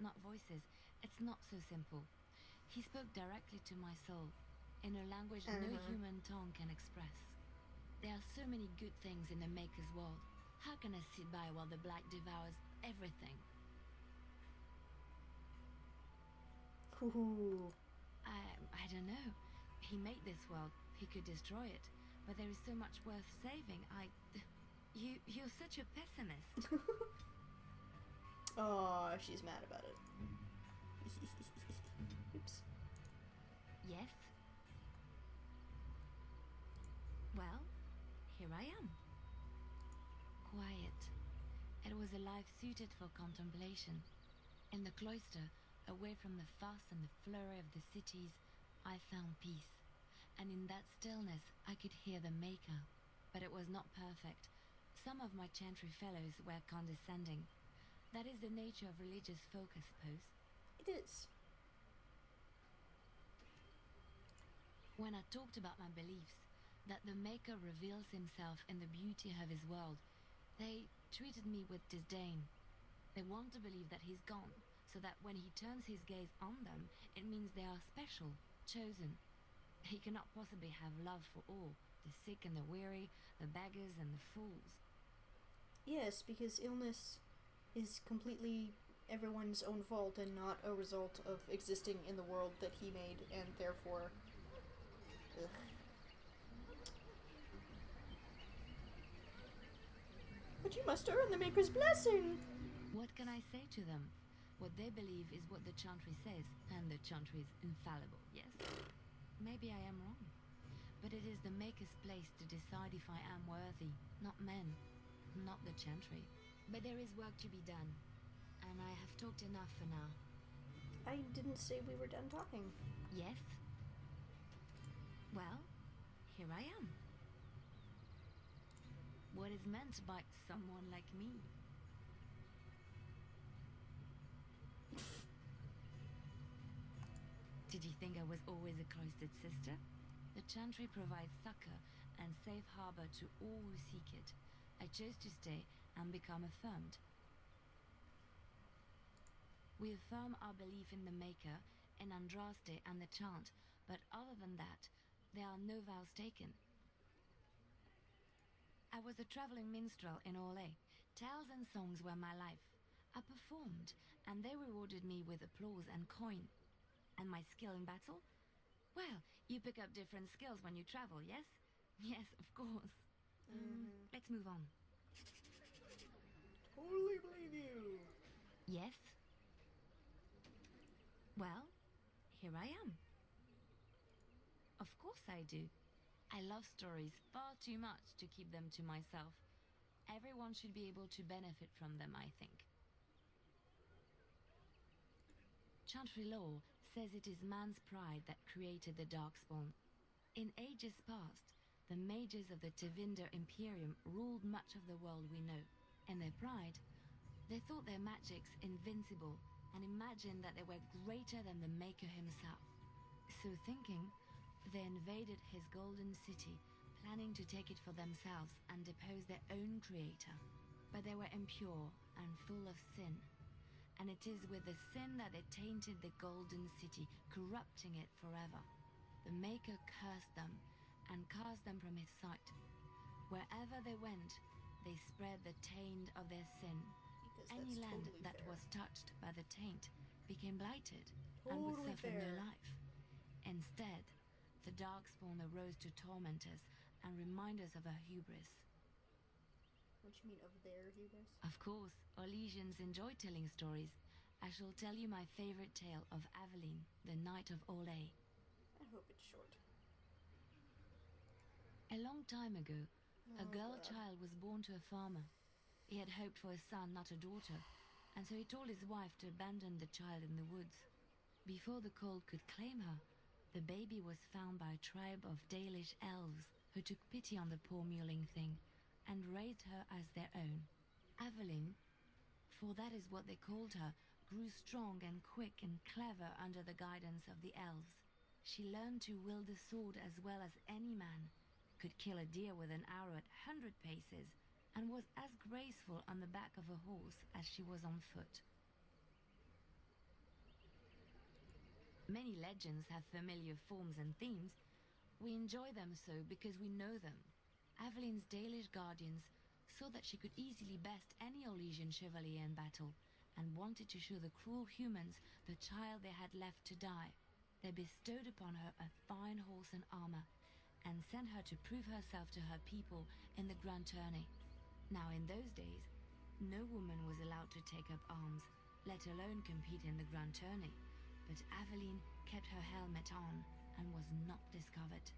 not voices. It's not so simple. He spoke directly to my soul, in a language no human tongue can express. There are so many good things in the Maker's world. How can I sit by while the Black devours everything? Ooh. I don't know. He made this world. He could destroy it. But there is so much worth saving. You're such a pessimist. Oh, she's mad about it. Oops. Yes? Well, here I am. Quiet. It was a life suited for contemplation. In the cloister, away from the fuss and the flurry of the cities, I found peace. And in that stillness, I could hear the Maker. But it was not perfect. Some of my chantry fellows were condescending. That is the nature of religious folk, I suppose. It is. When I talked about my beliefs, that the Maker reveals himself in the beauty of his world, they treated me with disdain. They want to believe that he's gone, so that when he turns his gaze on them, it means they are special, chosen. He cannot possibly have love for all, the sick and the weary, the beggars and the fools. Yes, because illness is completely everyone's own fault and not a result of existing in the world that he made, and therefore... Ugh. But you must earn the Maker's blessing! What can I say to them? What they believe is what the chantry says, and the chantry is infallible, yes? Maybe I am wrong. But it is the Maker's place to decide if I am worthy, not men, not the chantry. But there is work to be done, and I have talked enough for now. I didn't say we were done talking. Yes? Well, here I am. What is meant by someone like me? Did you think I was always a cloistered sister? The chantry provides succor and safe harbor to all who seek it. I chose to stay and become affirmed. We affirm our belief in the Maker, in Andraste and the chant, but other than that, there are no vows taken. I was a traveling minstrel in Orlais. Tales and songs were my life. I performed, and they rewarded me with applause and coin. And my skill in battle? Well, you pick up different skills when you travel, yes? Yes, of course. Let's move on. Totally believe you! Yes? Well, here I am. Of course I do. I love stories far too much to keep them to myself. Everyone should be able to benefit from them, I think. Chantry law says it is man's pride that created the Darkspawn. In ages past, the mages of the Tevinder Imperium ruled much of the world we know. In their pride, they thought their magics invincible and imagined that they were greater than the Maker himself. So thinking, they invaded his golden city, planning to take it for themselves and depose their own creator. But they were impure and full of sin. And it is with the sin that they tainted the golden city, corrupting it forever. The Maker cursed them and cast them from his sight. Wherever they went, they spread the taint of their sin. Because Any that's land totally that fair. was touched by the taint became blighted and would Totally suffer no fair. life. Instead, the Darkspawn arose to torment us and remind us of our hubris. What you mean, of their hubris? Of course, Orlesians enjoy telling stories. I shall tell you my favorite tale of Aveline, the Knight of Orlais. I hope it's short. A long time ago, a Oh, girl God. child was born to a farmer. He had hoped for a son, not a daughter, and so he told his wife to abandon the child in the woods. Before the cold could claim her, the baby was found by a tribe of Dalish elves who took pity on the poor mewling thing and raised her as their own. Aveline, for that is what they called her, grew strong and quick and clever under the guidance of the elves. She learned to wield the sword as well as any man, could kill a deer with an arrow at 100 paces, and was as graceful on the back of a horse as she was on foot. Many legends have familiar forms and themes. We enjoy them so because we know them. Avelin's Dalish guardians saw that she could easily best any Orlesian chevalier in battle, and wanted to show the cruel humans the child they had left to die. They bestowed upon her a fine horse and armor, and sent her to prove herself to her people in the grand tourney. Now in those days, no woman was allowed to take up arms, let alone compete in the grand tourney, but Aveline kept her helmet on and was not discovered.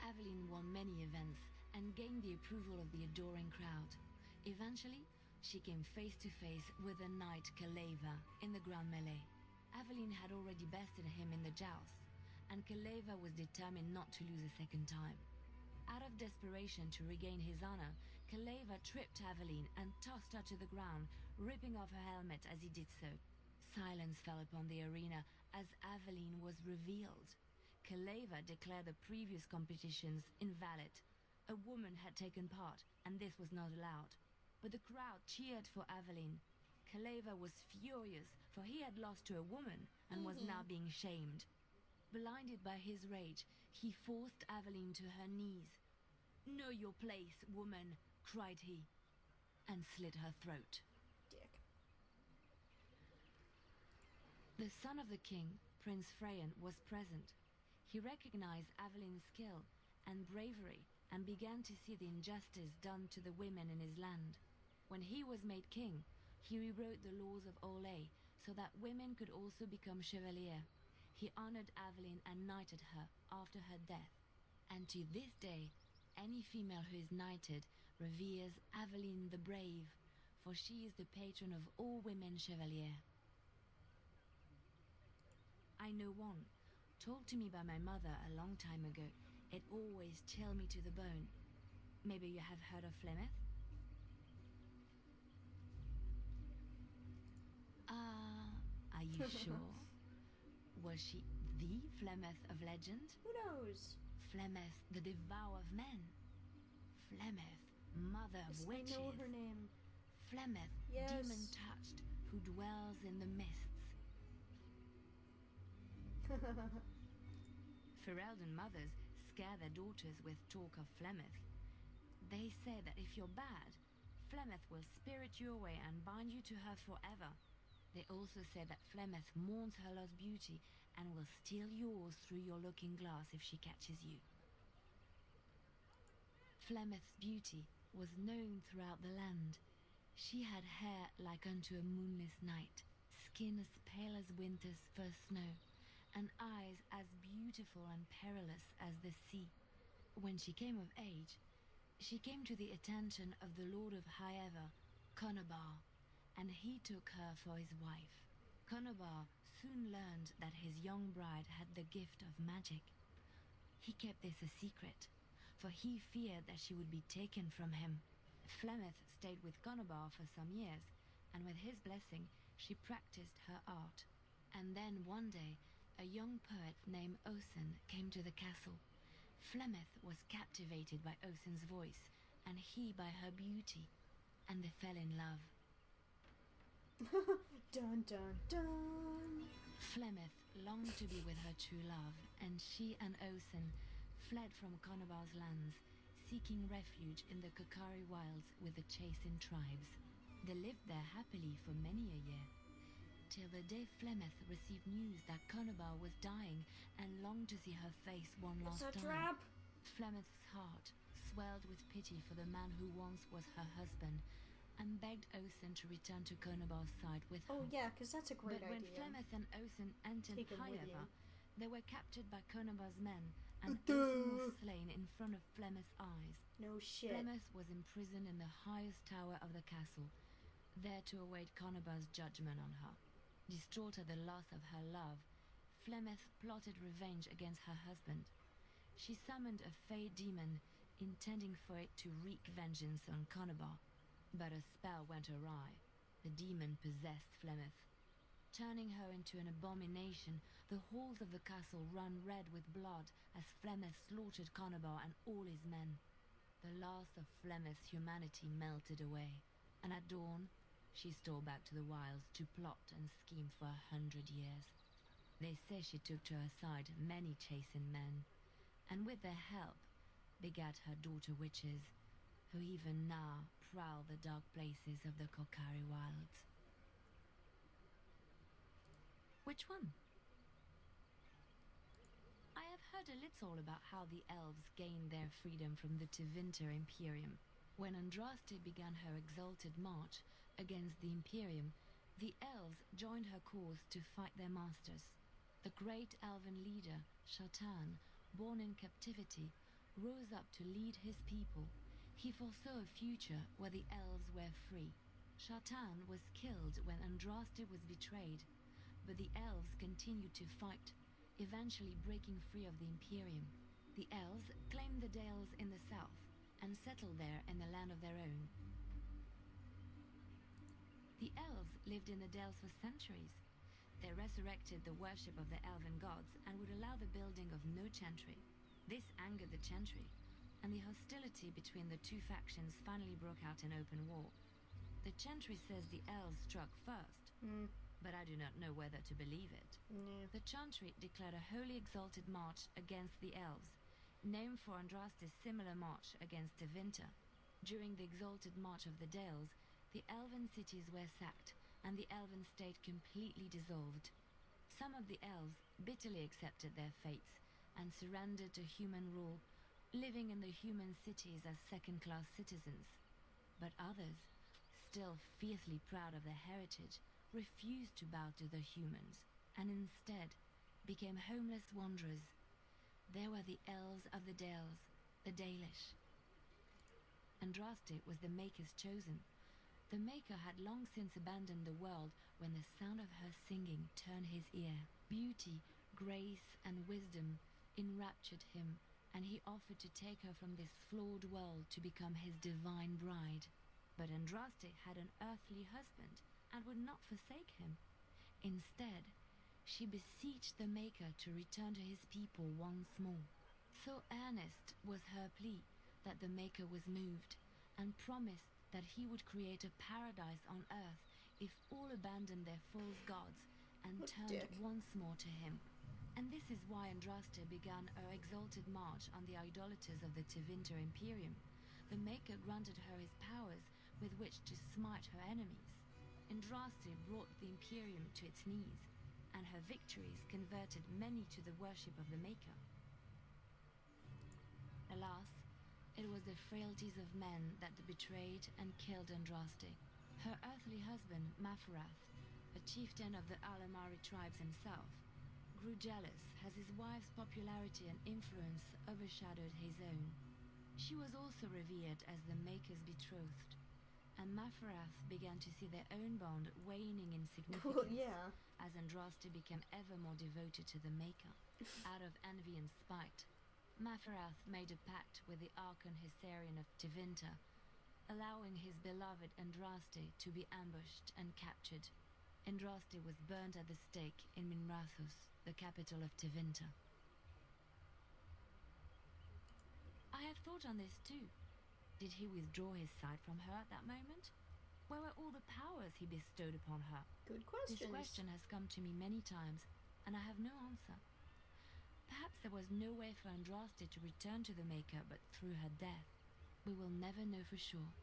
Aveline won many events and gained the approval of the adoring crowd. Eventually, she came face to face with the knight Kaleva in the grand melee. Aveline had already bested him in the jousts, and Kaleva was determined not to lose a second time. Out of desperation to regain his honor, Kaleva tripped Aveline and tossed her to the ground, ripping off her helmet as he did so. Silence fell upon the arena as Aveline was revealed. Kaleva declared the previous competitions invalid. A woman had taken part, and this was not allowed. But the crowd cheered for Aveline. Kaleva was furious, for he had lost to a woman and was now being shamed. Blinded by his rage, he forced Aveline to her knees. "Know your place, woman," cried he, and slit her throat. Dick. The son of the king, Prince Freyan, was present. He recognized Aveline's skill and bravery and began to see the injustice done to the women in his land. When he was made king, he rewrote the laws of Orlais so that women could also become chevalier. He honored Aveline and knighted her after her death. And to this day, any female who is knighted reveres Aveline the Brave, for she is the patron of all women chevalier. I know one, told to me by my mother a long time ago. It always chilled me to the bone. Maybe you have heard of Flemeth? Are you sure? Was she the Flemeth of legend? Who knows? Flemeth, the devourer of men. Flemeth, mother of Yes, witches. I know her name. Flemeth, Yes. demon-touched, who dwells in the mists. Ferelden mothers scare their daughters with talk of Flemeth. They say that if you're bad, Flemeth will spirit you away and bind you to her forever. They also say that Flemeth mourns her lost beauty and will steal yours through your looking glass if she catches you. Flemeth's beauty was known throughout the land. She had hair like unto a moonless night, skin as pale as winter's first snow, and eyes as beautiful and perilous as the sea. When she came of age, she came to the attention of the Lord of Highever, Conobar, and he took her for his wife. Conobar soon learned that his young bride had the gift of magic. He kept this a secret, for he feared that she would be taken from him. Flemeth stayed with Conobar for some years, and with his blessing, she practiced her art. And then one day, a young poet named Osen came to the castle. Flemeth was captivated by Osen's voice, and he by her beauty, and they fell in love. Dun dun dun. Flemeth longed to be with her true love, and she and Osen fled from Conobar's lands, seeking refuge in the Kokari wilds with the Chasing tribes. They lived there happily for many a year, till the day Flemeth received news that Conobar was dying and longed to see her face one last It's a time. trap. Flemeth's heart swelled with pity for the man who once was her husband, and begged Osen to return to Conobar's side with her. Oh yeah, because that's a great But when idea. Flemeth and Osen entered Take him with Highever, you. they were captured by Conobar's men, and Duh. Osen was slain in front of Flemeth's eyes. No shit. Flemeth was imprisoned in the highest tower of the castle, there to await Conobar's judgment on her. Distraught at the loss of her love, Flemeth plotted revenge against her husband. She summoned a fey demon, intending for it to wreak vengeance on Conobar. But a spell went awry. The demon possessed Flemeth. Turning her into an abomination, the halls of the castle ran red with blood as Flemeth slaughtered Conobar and all his men. The last of Flemeth's humanity melted away, and at dawn, she stole back to the wilds to plot and scheme for 100 years. They say she took to her side many chastened men, and with their help begat her daughter witches, who even now prowl the dark places of the Kokari wilds. Which one? I have heard a little about how the elves gained their freedom from the Tevinter Imperium. When Andraste began her exalted march against the Imperium, the elves joined her cause to fight their masters. The great elven leader, Shatan, born in captivity, rose up to lead his people. He foresaw a future where the elves were free. Shatan was killed when Andraste was betrayed, but the elves continued to fight, eventually breaking free of the Imperium. The elves claimed the Dales in the south and settled there in a land of their own. The elves lived in the Dales for centuries. They resurrected the worship of the elven gods and would allow the building of no chantry. This angered the chantry, and the hostility between the two factions finally broke out in open war. The chantry says the elves struck first, but I do not know whether to believe it. The chantry declared a wholly exalted march against the elves, named for Andraste's similar march against Tevinter. During the exalted march of the Dales, the elven cities were sacked, and the elven state completely dissolved. Some of the elves bitterly accepted their fates and surrendered to human rule, living in the human cities as second-class citizens. But others, still fiercely proud of their heritage, refused to bow to the humans, and instead became homeless wanderers. There were the elves of the Dales, the Dalish. Andraste was the Maker's chosen. The Maker had long since abandoned the world when the sound of her singing turned his ear. Beauty, grace, and wisdom enraptured him, and he offered to take her from this flawed world to become his divine bride. But Andraste had an earthly husband and would not forsake him. Instead, she beseeched the Maker to return to his people once more. So earnest was her plea that the Maker was moved and promised that he would create a paradise on earth if all abandoned their false gods and turned once more to him. And this is why Andraste began her exalted march on the idolaters of the Tevinter Imperium. The Maker granted her his powers with which to smite her enemies. Andraste brought the Imperium to its knees, and her victories converted many to the worship of the Maker. Alas, it was the frailties of men that betrayed and killed Andraste. Her earthly husband, Mafarath, a chieftain of the Alamari tribes himself, grew jealous as his wife's popularity and influence overshadowed his own. She was also revered as the Maker's betrothed, and Mafarath began to see their own bond waning in significance as Andraste became ever more devoted to the Maker. Out of envy and spite, Mafarath made a pact with the Archon Hysarian of Tevinter, allowing his beloved Andraste to be ambushed and captured. Andraste was burned at the stake in Minrathous, the capital of Tevinter. I have thought on this too. Did he withdraw his sight from her at that moment? Where were all the powers he bestowed upon her? Good question. This question has come to me many times, and I have no answer. Perhaps there was no way for Andraste to return to the Maker but through her death. We will never know for sure.